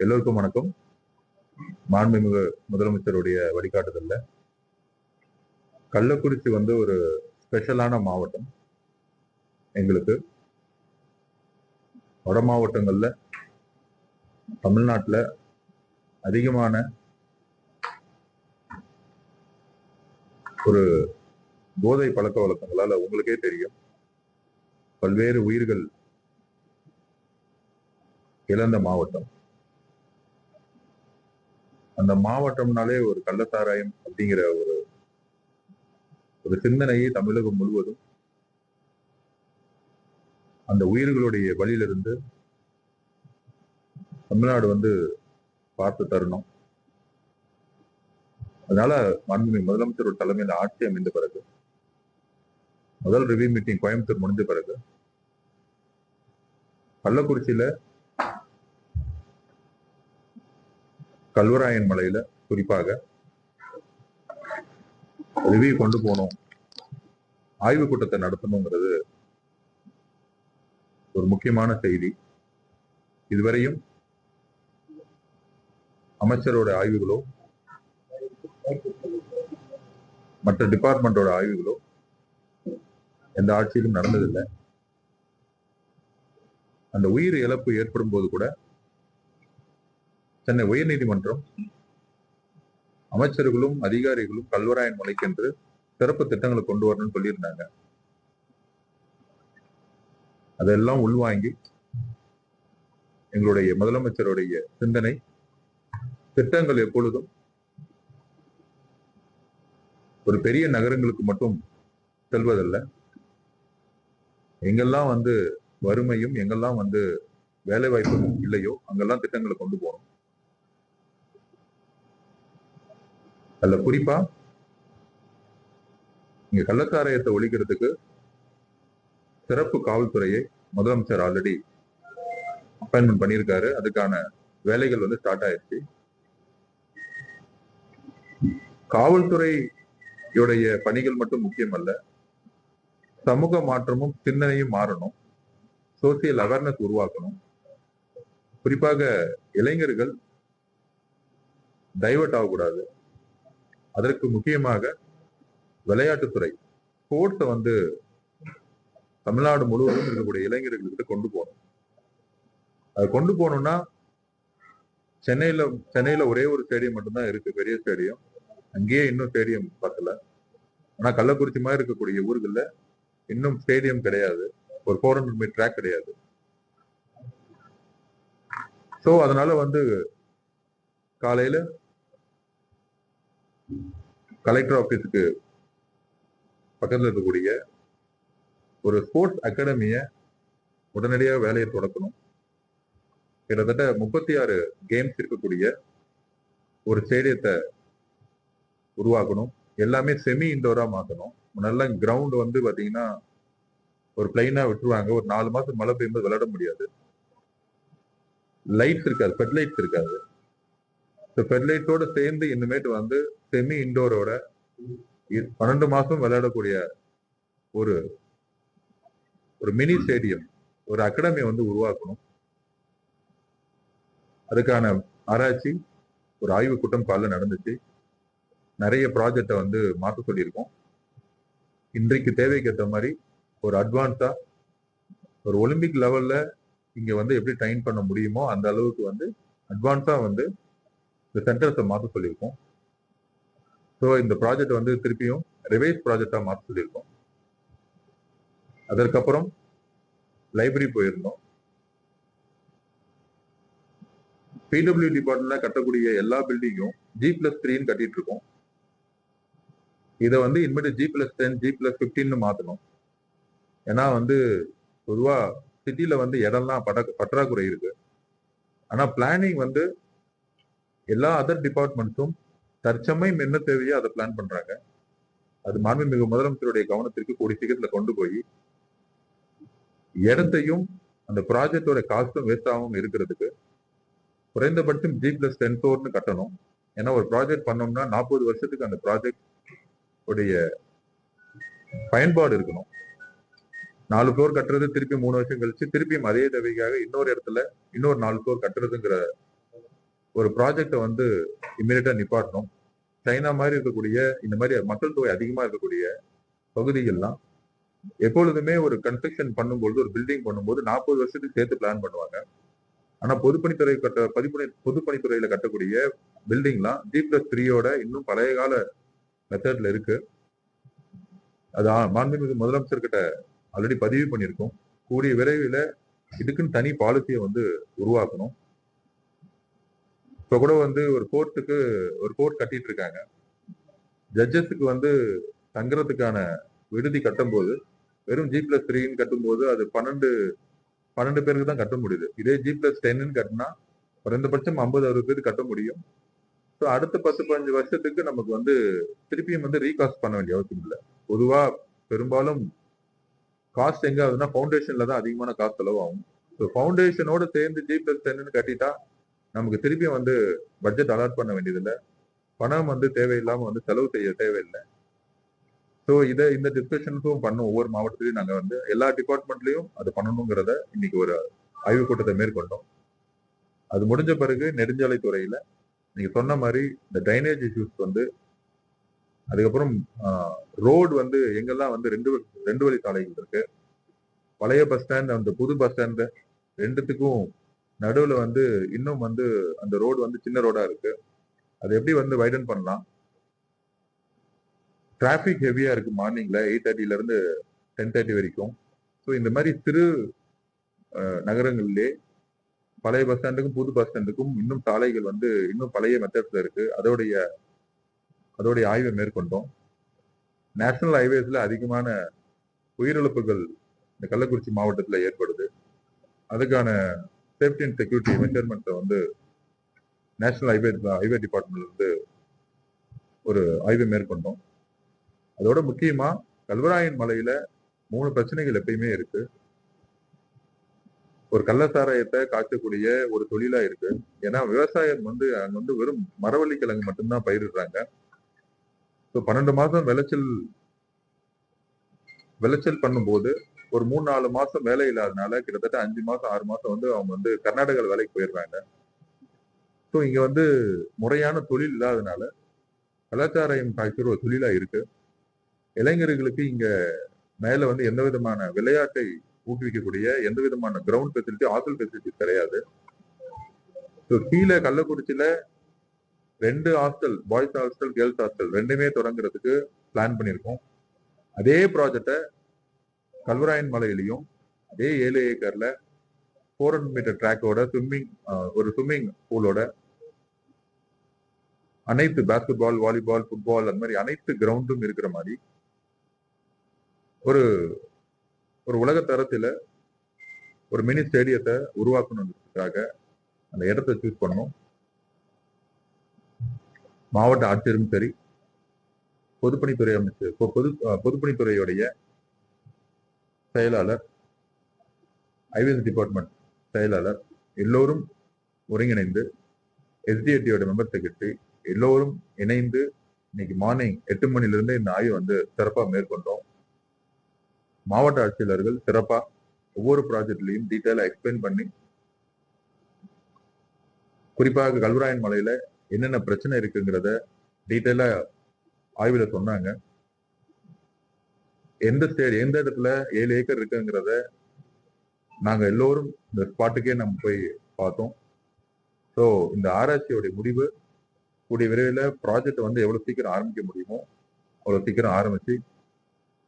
எல்லோருக்கும் வணக்கம். மாண்புமிகு முதலமைச்சருடைய வழிகாட்டுதல்ல கள்ளக்குறிச்சி ஒரு ஸ்பெஷலான மாவட்டம். எங்களுக்கு வட மாவட்டங்கள்ல தமிழ்நாட்டில் அதிகமான ஒரு போதை பழக்க வழக்கங்களால உங்களுக்கே தெரியும், பல்வேறு உயிர்கள் இழந்த மாவட்டம். அந்த மாவட்டம்னாலே ஒரு கள்ளசாராயம் அப்படிங்கிற ஒரு சிந்தனையை தமிழகம் முழுவதும் அந்த உயிர்களுடைய வழியிலிருந்து தமிழ்நாடு பார்த்து தரணும். அதனால மாண்புமிகு முதலமைச்சர் தலைமையில் ஆட்சி அமைந்த பிறகு முதல் ரிவ்யூ மீட்டிங் கோயம்புத்தூர் முடிஞ்ச பிறகு கள்ளக்குறிச்சியில கல்வராயன் மலையில குறிப்பாக ரிவ்யூ கொண்டு போனோம், ஆய்வு கூட்டத்தை நடத்தணுங்கிறது ஒரு முக்கியமான செய்தி. இதுவரையும் அமைச்சரோட ஆய்வுகளோ மற்ற டிபார்ட்மெண்டோட ஆய்வுகளோ எந்த ஆட்சியிலும் நடந்ததில்லை. அந்த உயிர் இழப்பு ஏற்படும் போது கூட சென்னை உயர்நீதிமன்றம் அமைச்சர்களும் அதிகாரிகளும் கல்வராயன் மலைக்கென்று சிறப்பு திட்டங்களை கொண்டு வரணும்னு சொல்லியிருந்தாங்க. அதெல்லாம் உள்வாங்கி எங்களுடைய முதலமைச்சருடைய சிந்தனை திட்டங்கள் எப்பொழுதும் ஒரு பெரிய நகரங்களுக்கு மட்டும் செல்வதல்ல. எங்கெல்லாம் வறுமையும் எங்கெல்லாம் வேலை வாய்ப்பும் இல்லையோ அங்கெல்லாம் திட்டங்களை கொண்டு போகணும். அதுல குறிப்பா இங்க கள்ளச்சாராயத்தை ஒழிக்கிறதுக்கு சிறப்பு காவல்துறையை முதலமைச்சர் ஆல்ரெடி அப்பாயின்மெண்ட் பண்ணியிருக்காரு. அதுக்கான வேலைகள் ஸ்டார்ட் ஆயிடுச்சு. காவல்துறையுடைய பணிகள் மட்டும் முக்கியம் அல்ல, சமூக மாற்றமும் சிந்தனையும் மாறணும், சோசியல் அவேர்னஸ் உருவாக்கணும். குறிப்பாக இளைஞர்கள் டைவர்ட் ஆகக்கூடாது. அதற்கு முக்கியமாக விளையாட்டுத்துறை, ஸ்போர்ட்ஸை தமிழ்நாடு முழுவதும் இருக்கக்கூடிய இளைஞர்களுக்கு கொண்டு போகணும். அது கொண்டு போகணும்னா சென்னையில ஒரே ஒரு ஸ்டேடியம் மட்டும்தான் இருக்கு, பெரிய ஸ்டேடியம். அங்கேயே இன்னும் ஸ்டேடியம் பத்தல. ஆனா கள்ளக்குறிச்சி மாதிரி இருக்கக்கூடிய ஊர்கள்ல இன்னும் ஸ்டேடியம் கிடையாது, ஒரு 400 மீட்டர் ட்ராக் கிடையாது. சோ அதனால காலையில கலெக்டர் ஆபீஸுக்கு பக்கத்துல இருக்கக்கூடிய ஒரு ஸ்போர்ட்ஸ் அகாடமிய உடனடியாக வேலையை தொடக்கணும். கிட்டத்தட்ட 36 கேம்ஸ் இருக்கக்கூடிய ஒரு ஸ்டேடியத்தை உருவாக்கணும். எல்லாமே செமி இண்டோரா மாத்தணும். முன்னெல்லாம் கிரவுண்ட் பாத்தீங்கன்னா ஒரு பிளைனா விட்டுருவாங்க, ஒரு 4 மாசம் மழை பெய்யும்போது விளையாட முடியாது. லைட்ஸ் இருக்காது, ஃபெட்லைட்ஸ் இருக்காது. ஃபெட்லைட்டோட சேர்ந்து இனிமேட்டு செமி இண்டோரோட 12 மாசம் விளையாடக்கூடிய ஒரு மினி ஸ்டேடியம், ஒரு அகாடமி உருவாக்கணும். அதுக்கான ஆராய்ச்சி, ஒரு ஆய்வு கூட்டம் காலைல நடந்துச்சு. நிறைய ப்ராஜெக்டை மாற்ற சொல்லியிருக்கோம். இன்றைக்கு தேவைக்கு ஏற்ற மாதிரி ஒரு அட்வான்ஸா ஒரு ஒலிம்பிக் லெவல்ல இங்க எப்படி ட்ரைன் பண்ண முடியுமோ அந்த அளவுக்கு அட்வான்ஸா இந்த சென்டர்ஸை மாற்ற சொல்லியிருக்கோம். ஸோ இந்த ப்ராஜெக்ட் திருப்பியும் ரிவைஸ் ப்ராஜெக்டா மாற்ற சொல்லியிருக்கோம். அதற்கப்புறம் லைப்ரரி போயிருந்தோம். பிடபிள்யூ டிபார்ட்மெண்ட்ல கட்டக்கூடிய எல்லா பில்டிங்கும் G+3 கட்டிட்டு இருக்கோம். இதை இனிமேட்டு G+10 G+15 மாத்தணும். ஏன்னா பொதுவா சிட்டில இடம்லாம் பற்றாக்குறை இருக்கு. ஆனா பிளானிங் எல்லா அதர் டிபார்ட்மெண்ட்ஸும் தற்சமயம் என்ன தேவையோ அதை பிளான் பண்றாங்க. அது மாண்புமிகு முதலமைச்சருடைய கவனத்திற்கு கூடிய சீக்கிரத்துல கொண்டு போய் இடத்தையும் அந்த ப்ராஜெக்டோட காஸ்டும் வேஸ்ட் ஆகாம இருக்கிறதுக்கு குறைந்தபட்சம் G+10 ஃப்ளோர்னு கட்டணும். ஏன்னா ஒரு ப்ராஜெக்ட் பண்ணோம்னா 40 வருஷத்துக்கு அந்த ப்ராஜெக்ட் உடைய பயன்பாடு இருக்கணும். 4 ஃப்ளோர் கட்டுறது திருப்பி 3 வருஷம் கழிச்சு திருப்பியும் அதே தேவைக்காக இன்னொரு இடத்துல இன்னொரு 4 ஃப்ளோர் கட்டுறதுங்கிற ஒரு ப்ராஜெக்டை வந்து இமீடியட்டா நிப்பாட்டணும். சைனா மாதிரி இருக்கக்கூடிய இந்த மாதிரி மக்கள் தொகை அதிகமா இருக்கக்கூடிய பகுதிகள்லாம் எப்பொழுதுமே ஒரு கன்ஸ்ட்ரக்ஷன் பண்ணும்போது, ஒரு பில்டிங் பண்ணும்போது 40 வருஷத்துக்கு சேர்த்து பிளான் பண்ணுவாங்க. ஆனா பொதுப்பணித்துறையில கட்டக்கூடிய பில்டிங்லாம் G+3 இன்னும் பழைய கால மெத்தட்ல இருக்கு. அது மாண்புமிகு முதலமைச்சர் கிட்ட ஆல்ரெடி பதிவு பண்ணியிருக்கோம். கூடிய விரைவில் இதுக்குன்னு தனி பாலிசியை வந்து உருவாக்கணும். இப்ப கூட வந்து ஒரு கோர்ட் கட்டிட்டு இருக்காங்க. ஜட்ஜஸுக்கு வந்து தங்குறதுக்கான விடுதி கட்டும்போது வெறும் G+3 கட்டும்போது அது 12 பேருக்கு தான் கட்ட முடியுது. இதே G+10 கட்டினா குறைந்தபட்சம் 50-60 பேருக்கு கட்ட முடியும். ஸோ அடுத்த 10-15 வருஷத்துக்கு நமக்கு வந்து திருப்பியும் வந்து ரீகாஸ்ட் பண்ண வேண்டிய அவசியம் இல்லை. பொதுவா பெரும்பாலும் காஸ்ட் எங்க ஆகுதுன்னா ஃபவுண்டேஷன்ல தான் அதிகமான காஸ்ட் செலவாகும். ஸோ ஃபவுண்டேஷனோட சேர்ந்து G+10 கட்டிட்டா நமக்கு திருப்பியும் வந்து பட்ஜெட் அலாட் பண்ண வேண்டியதில்லை. பணம் வந்து தேவையில்லாம வந்து செலவு செய்ய தேவையில்லை. ஸோ இந்த டிஸ்கஷன்ஸும் பண்ணும். ஒவ்வொரு மாவட்டத்திலையும் நாங்க வந்து எல்லா டிபார்ட்மெண்ட்லயும் அது பண்ணணுங்கிறத இன்னைக்கு ஒரு ஆய்வுக் கூட்டத்தை மேற்கொண்டோம். அது முடிஞ்ச பிறகு நெடுஞ்சாலைத்துறையில நீங்க சொன்ன மாதிரி இந்த ட்ரைனேஜ் இஷ்யூஸ் வந்து, அதுக்கப்புறம் ரோடு வந்து எங்கெல்லாம் வந்து ரெண்டு வழி சாலைகள் இருக்கு, பழைய பஸ் ஸ்டாண்ட் அந்த புது பஸ் ஸ்டாண்ட் ரெண்டுத்துக்கும் நடுவுல வந்து இன்னும் வந்து அந்த ரோடு வந்து சின்ன ரோடா இருக்கு. அது எப்படி வந்து வைடன் பண்ணலாம். டிராபிக் ஹெவியா இருக்கு மார்னிங்ல 8:30 இருந்து 10:30 வரைக்கும். ஸோ இந்த மாதிரி சிறு நகரங்களிலே பழைய பஸ் ஸ்டாண்டுக்கும் புது பஸ் ஸ்டாண்டுக்கும் இன்னும் சாலைகள் வந்து இன்னும் பழைய மெத்தட்ஸ்ல இருக்கு. அதோடைய ஆய்வை மேற்கொண்டோம். நேஷனல் ஹைவேஸ்ல அதிகமான உயிரிழப்புகள் இந்த கள்ளக்குறிச்சி மாவட்டத்தில் ஏற்படுது. அதுக்கான சேஃப்டி அண்ட் செக்யூரிட்டி மெஷர்மெண்ட்டை வந்து நேஷனல் ஹைவே டிபார்ட்மெண்ட்ல இருந்து ஒரு ஆய்வை மேற்கொண்டோம். அதோட முக்கியமா கல்வராயன் மலையில 3 பிரச்சனைகள் எப்பயுமே இருக்கு. ஒரு கள்ளசாராயத்தை காய்ச்சக்கூடிய ஒரு தொழிலா இருக்கு. ஏன்னா விவசாயம் வந்து அங்க வந்து வெறும் மரவள்ளி கிழங்கு மட்டும்தான் பயிரிடுறாங்க. 12 மாசம் விளைச்சல் பண்ணும்போது ஒரு 3-4 மாசம் வேலை இல்லாதனால கிட்டத்தட்ட 5 மாசம் 6 மாசம் வந்து அவங்க வந்து கர்நாடகா வேலைக்கு போயிடுறாங்க. ஸோ இங்க வந்து முறையான தொழில் இல்லாதனால கலாச்சாரம் காய்ச்சல் ஒரு தொழிலா இருக்கு. இளைஞர்களுக்கு இங்க மேல வந்து எந்த விதமான விளையாட்டை ஊக்குவிக்கக்கூடிய எந்த விதமான கிரவுண்ட் ஃபெசிலிட்டி, ஹாஸ்டல் ஃபெசிலிட்டி கிடையாது. ஸோ கீழே கள்ளக்குறிச்சியில 2 hostel, boys hostel, girls hostel ரெண்டுமே தொடங்குறதுக்கு பிளான் பண்ணியிருக்கோம். அதே ப்ராஜெக்டை கல்வராயன் மலையிலையும் அதே 7 ஏக்கர்ல 400 மீட்டர் ட்ராக்கோட ஒரு ஸ்விம்மிங் பூலோட அனைத்து பாஸ்கெட் பால், வாலிபால், ஃபுட்பால் அந்த மாதிரி அனைத்து கிரவுண்டும் இருக்கிற மாதிரி ஒரு உலக தரத்துல ஒரு மினி ஸ்டேடியத்தை உருவாக்கணுன்றதுக்காக அந்த இடத்தை சூஸ் பண்ணோம். மாவட்ட ஆட்சியரும் சரி, பொதுப்பணித்துறை அமைச்சர், பொதுப்பணித்துறையுடைய செயலாளர், ஹைவேஸ் டிபார்ட்மெண்ட் செயலாளர் எல்லோரும் ஒருங்கிணைந்து SDAT மெம்பர் செக்ரட்டரி எல்லோரும் இணைந்து இன்னைக்கு மார்னிங் 8 மணிலிருந்து இந்த ஆய்வு வந்து சிறப்பா மேற்கொண்டோம். மாவட்ட ஆட்சியாளர்கள் சிறப்பா ஒவ்வொரு ப்ராஜெக்ட்லையும் டீட்டெயிலா எக்ஸ்பிளைன் பண்ணி, குறிப்பாக கல்வராயன் மலையில என்னென்ன பிரச்சனை இருக்குங்கிறத டீட்டெயிலா ஆய்வுல சொன்னாங்க. எந்த இடத்துல 7 ஏக்கர் இருக்குங்கிறத நாங்க எல்லோரும் இந்த ஸ்பாட்டுக்கே நம்ம போய் பார்த்தோம். ஸோ இந்த ஆராய்ச்சியோடைய முடிவு கூடிய விரைவில் ப்ராஜெக்ட் வந்து எவ்வளவு சீக்கிரம் ஆரம்பிக்க முடியுமோ அவ்வளவு சீக்கிரம் ஆரம்பிச்சு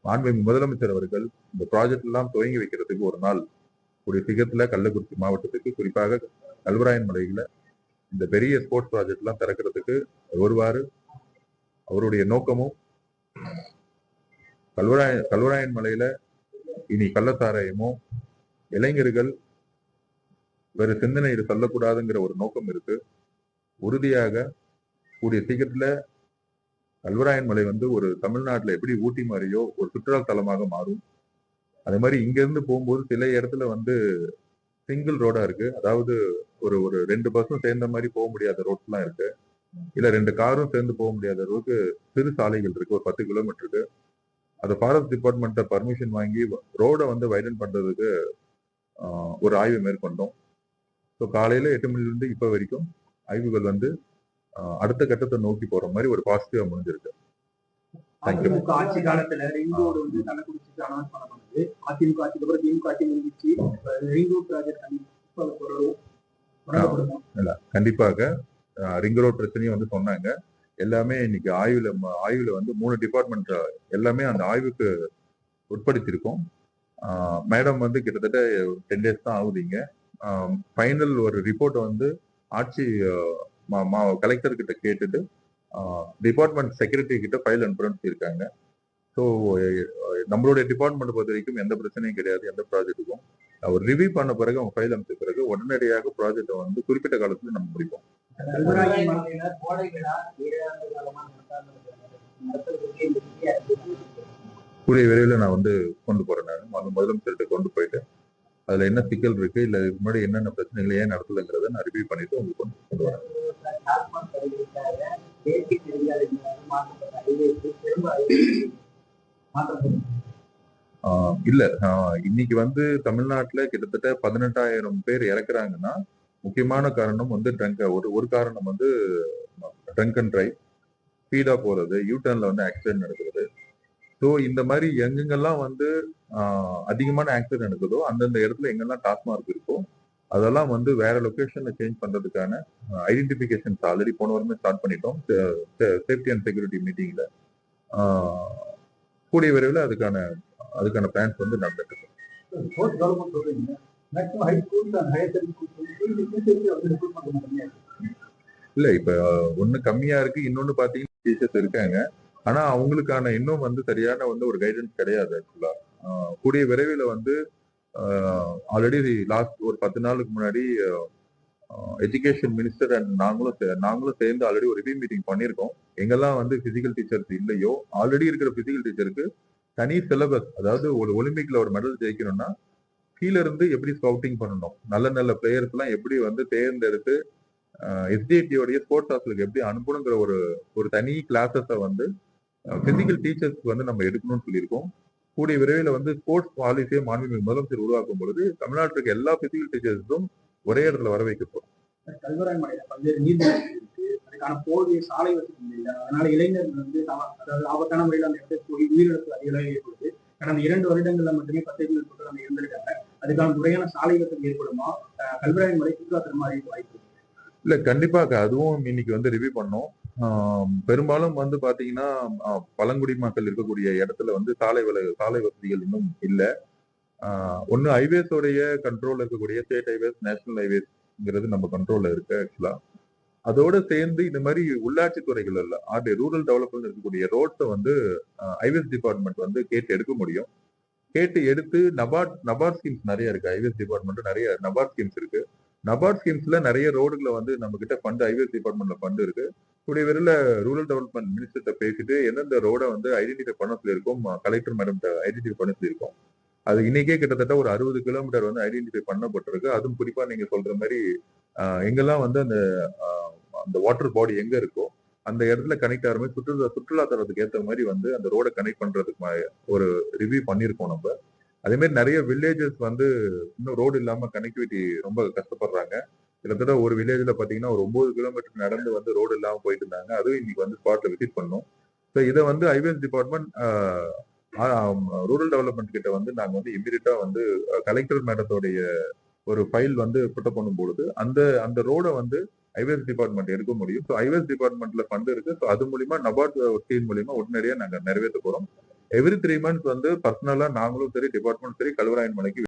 மாண்புமிகு முதலமைச்சர் அவர்கள் இந்த ப்ராஜெக்ட் எல்லாம் துவங்கி வைக்கிறதுக்கு ஒரு நாள் கூடிய சீக்கிரத்துல கள்ளக்குறிச்சி மாவட்டத்துக்கு, குறிப்பாக கல்வராயன் மலையில இந்த பெரிய ஸ்போர்ட்ஸ் ப்ராஜெக்ட் எல்லாம் திறக்கிறதுக்கு வருவாரு. அவருடைய நோக்கமும் கல்வராயன் மலையில இனி கள்ளசாராயமோ இளைஞர்கள் வேறு சிந்தனையில் சொல்லக்கூடாதுங்கிற ஒரு நோக்கம் இருக்கு. உறுதியாக கூடிய சீக்கிரத்துல கல்வராயன் மலை வந்து ஒரு தமிழ்நாட்டுல எப்படி ஊட்டி மாதிரியோ ஒரு சுற்றுலா தலமாக மாறும். அதே மாதிரி இங்க இருந்து போகும்போது சில இடத்துல வந்து சிங்கிள் ரோடா இருக்கு. அதாவது ஒரு 2 பஸ்ஸும் சேர்ந்த மாதிரி போக முடியாத ரோட்ஸ் எல்லாம் இருக்கு. இல்ல 2 காரும் சேர்ந்து போக முடியாத அளவுக்கு சிறு சாலைகள் இருக்கு. ஒரு 10 கிலோமீட்டருக்கு. அதை ஃபாரஸ்ட் டிபார்ட்மெண்ட்ட பர்மிஷன் வாங்கி ரோட வந்து வைடன் பண்றதுக்கு ஒரு ஆய்வு மேற்கொண்டோம். ஸோ காலையில 8 மணிலிருந்து இப்ப வரைக்கும் ஆய்வுகள் வந்து அடுத்த கட்டத்தை நோக்கி போற மாதிரி ஒரு பாசிட்டிவா முடிஞ்சிருக்கு. அதிமுக ஆட்சி காலத்துல ரிங் ரோடு வந்து கள்ளக்குறிச்சிக்கு அனௌன்ஸ் பண்ணப்படுது. அதிமுக ஆட்சிக்கு அப்புறம் திமுக ஆட்சி முடிஞ்சிச்சு. ரிங் ரோட் ப்ராஜெக்ட் இல்ல கண்டிப்பாக ரிங் ரோட் பிரச்சனையும் வந்து சொன்னாங்க. எல்லாமே இன்னைக்கு ஆய்வுல வந்து 3 டிபார்ட்மெண்ட் எல்லாமே அந்த ஆய்வுக்கு உட்படுத்தியிருக்கோம். மேடம் வந்து கிட்டத்தட்ட 10 days தான் ஆகுதுங்க. ஃபைனல் ஒரு ரிப்போர்ட்டை வந்து ஆட்சி கலெக்டர் கிட்ட கேட்டுட்டு டிபார்ட்மெண்ட் செக்ரட்டரி கிட்ட ஃபைல் அனுப்புறேன்னு சொல்லியிருக்காங்க. ஸோ நம்மளுடைய டிபார்ட்மெண்ட் பொறுத்த வரைக்கும் எந்த பிரச்சனையும் கிடையாது. எந்த ப்ராஜெக்ட்டுக்கும் ஒரு ரிவ்யூ பண்ண பிறகு அவங்க ஃபைல் அனுப்பிச்ச பிறகு உடனடியாக ப்ராஜெக்டை வந்து குறிப்பிட்ட காலத்துல நம்ம முடிப்போம். கூடிய விரைவில் நான் வந்து கொண்டு போறேன். நான் முதலமைச்சர்கிட்ட கொண்டு போயிட்டு அதுல என்ன சிக்கல் இருக்கு, இல்ல இதுக்கு முன்னாடி என்னென்ன பிரச்சனைகள் ஏன் நடத்தலைங்கிறத நான் ரிவ்யூ பண்ணிட்டு உங்களுக்கு கொண்டு வரேன். இல்ல இன்னைக்கு வந்து தமிழ்நாட்டுல கிட்டத்தட்ட 18,000 பேர் இறக்குறாங்கன்னா முக்கியமான காரணம் வந்து ஒரு காரணம் வந்து ட்ரங்க் அண்ட் டிரைவ், ஸ்பீடா போறது, யூடர்ன்ல வந்து ஆக்சிடென்ட் நடக்கிறது. ஸோ இந்த மாதிரி எங்கெங்கெல்லாம் வந்து அதிகமான ஆக்சிடென்ட் நடக்குதோ அந்தந்த இடத்துல எங்கெல்லாம் டாஸ்மார்க் இருக்கோ அதெல்லாம் வந்து வேற லொகேஷன்ல சேஞ்ச் பண்றதுக்கான ஐடென்டிபிகேஷன்ஸ் ஆல்ரெடி போன வாரமே ஸ்டார்ட் பண்ணிட்டோம். சேஃப்டி அண்ட் செக்யூரிட்டி மீட்டிங்ல கூடிய விரைவில் அதுக்கான பிளான்ஸ் வந்து நடந்துட்டு இருக்கு. இல்ல இப்ப ஒண்ணு கம்மியா இருக்கு, இன்னொன்னு பாத்தீங்கன்னா டீச்சர்ஸ் இருக்காங்க. ஆனா அவங்களுக்கான இன்னும் வந்து சரியான வந்து ஒரு கைடன்ஸ் கிடையாது. ஆக்சுவலா கூடிய விரைவில் வந்து ஆல்ரெடி லாஸ்ட் ஒரு 10 நாளுக்கு முன்னாடி எஜுகேஷன் மினிஸ்டர் அண்ட் நாங்களும் சேர்ந்து ஆல்ரெடி ஒரு ரிவ்யூ மீட்டிங் பண்ணியிருக்கோம். எங்கெல்லாம் வந்து பிசிக்கல் டீச்சர்ஸ் இல்லையோ ஆல்ரெடி இருக்கிற பிசிக்கல் டீச்சருக்கு தனி சிலபஸ், அதாவது ஒரு ஒலிம்பிக்ல ஒரு மெடல் ஜெயிக்கணும்னா கீழ இருந்து எப்படி ஸ்கவுட்டிங் பண்ணணும், நல்ல நல்ல பிளேயர்ஸ் எல்லாம் எப்படி வந்து தேர்ந்தெடுத்து எஸ்டிஐடியோடைய ஸ்போர்ட்ஸ் ஹாஸ்டலுக்கு எப்படி அனுப்பணுங்கிற ஒரு தனி கிளாஸஸை வந்து பிசிக்கல் டீச்சர்ஸ்க்கு வந்து நம்ம எடுக்கணும்னு சொல்லியிருக்கோம். கூடிய விரைவில் வந்து ஸ்போர்ட்ஸ் பாலிசியை மாண்புமிகு முதலமைச்சர் உருவாக்கும் பொழுது தமிழ்நாட்டுக்கு எல்லா பிசிக்கல் டீச்சர்ஸும் ஒரே இடத்துல வர வைக்க போறோம். கல்வராயமலையில பல்வேறு நீர்நிலைகள் இருக்கு, அதுக்கான போதிய சாலை வசதி இல்லை. அதனால இளைஞர்கள் வந்து அதாவது ஆபத்தான முறையில் அந்த இடத்துல போய் உயிரிழப்பு அதிகமாக ஏற்படுது. கடந்த 2 வருடங்கள்ல மட்டுமே 10 மேற்பட்டோர் அந்த இருந்திருக்காங்க. அதுக்கான முறையான சாலை வசதி ஏற்படுமா? கல்வராயமலை சுற்றுலாத்தலமா அறிவிக்க வாய்ப்பு இல்ல கண்டிப்பாக அதுவும் இன்னைக்கு வந்து ரிவ்யூ பண்ணோம். பெரும்பாலும் வந்து பாத்தீங்கன்னா பழங்குடி மக்கள் இருக்கக்கூடிய இடத்துல வந்து சாலை வசதிகள் இன்னும் இல்லை. ஒன்னு ஹைவேஸோடைய கண்ட்ரோல்ல இருக்கக்கூடிய ஸ்டேட் ஹைவேஸ், நேஷனல் ஹைவேஸ்ங்கிறது நம்ம கண்ட்ரோல்ல இருக்கு. ஆக்சுவலா அதோட சேர்ந்து இந்த மாதிரி உள்ளாட்சி துறைகள் இல்ல ரூரல் டெவலப்மெண்ட் இருக்கக்கூடிய ரோட்ஸை வந்து ஹைவேஸ் டிபார்ட்மெண்ட் வந்து கேட்டு எடுக்க முடியும். கேட்டு எடுத்து நபார்ட் ஸ்கீம்ஸ் நிறைய இருக்கு. ஹைவேஸ் டிபார்ட்மெண்ட் நிறைய நபார்ட் ஸ்கீம்ஸ் இருக்கு. நபார்ட் ஸ்கீம்ஸ்ல நிறைய ரோடுகளை வந்து நம்ம கிட்ட ஃபண்ட் ஹைவேஸ் டிபார்ட்மெண்ட்ல ஃபண்ட் இருக்கு. கூடிய விரைவில் ரூரல் டெவலப்மெண்ட் மினிஸ்டர்கிட்ட பேசிட்டு எந்தெந்த ரோட வந்து ஐடென்டிஃபை பண்ண சொல்லியிருக்கோம், கலெக்டர் மேடம் ஐடென்டிஃபை பண்ண சொல்லியிருக்கோம். அது இன்னைக்கே கிட்டத்தட்ட ஒரு 60 கிலோமீட்டர் வந்து ஐடென்டிஃபை பண்ணப்பட்டிருக்கு. அதுவும் குறிப்பா நீங்க சொல்ற மாதிரி எங்கெல்லாம் வந்து அந்த வாட்டர் பாடி எங்க இருக்கோ அந்த இடத்துல கனெக்ட் ஆகிற மாதிரி சுற்றுலா தரத்துக்கு ஏற்ற மாதிரி வந்து அந்த ரோட கனெக்ட் பண்றதுக்கு ஒரு ரிவ்யூ பண்ணியிருக்கோம் நம்ம. அதே மாதிரி நிறைய வில்லேஜஸ் வந்து இன்னும் ரோடு இல்லாம கனெக்டிவிட்டி ரொம்ப கஷ்டப்படுறாங்க. கிட்டத்தட்ட ஒரு வில்லேஜ்ல பாத்தீங்கன்னா ஒரு 9 கிலோமீட்டர் நடந்து வந்து ரோடு இல்லாம போயிட்டு இருந்தாங்க. அதுவும் இன்னைக்கு வந்து ஸ்பாட்ல விசிட் பண்ணோம். ஸோ இதை வந்து ஹைவேஸ் டிபார்ட்மெண்ட் ரூரல் டெவலப்மெண்ட் கிட்ட வந்து நாங்க வந்து இமீடியட்டா வந்து கலெக்டர் மேடத்தோடைய ஒரு ஃபைல் வந்து புட்டப் பண்ணும் பொழுது அந்த ரோட வந்து ஹைவேஸ் டிபார்ட்மெண்ட் எடுக்க முடியும். ஸோ ஹைவேஸ் டிபார்ட்மெண்ட்ல ஃபண்ட் இருக்கு. ஸோ அது மூலியமா நபார்ட் ஸ்கீம் மூலியமா உடனடியா நாங்க நிறைவேற்ற போறோம். எவ்ரி 3 months வந்து பர்சனலா நாங்களும் சரி டிபார்ட்மெண்ட் சரி கல்வராயன் மலைக்கு